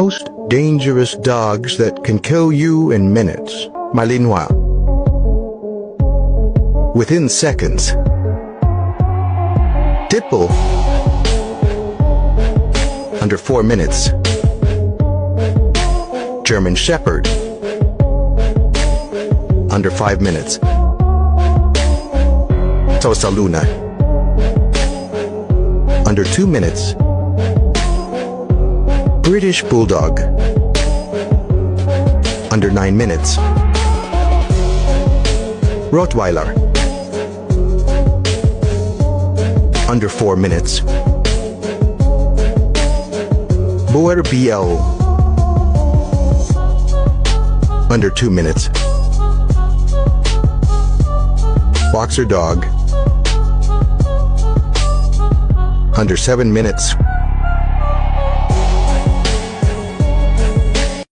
Most dangerous dogs that can kill you in minutes. Malinois. Within seconds. Tipple. Under 4 minutes. German Shepherd. Under 5 minutes. Tosa Luna. Under 2 minutes. British Bulldog. Under 9 minutes. Rottweiler. Under 4 minutes. Boer BL. Under 2 minutes. Boxer Dog. Under 7 minutes.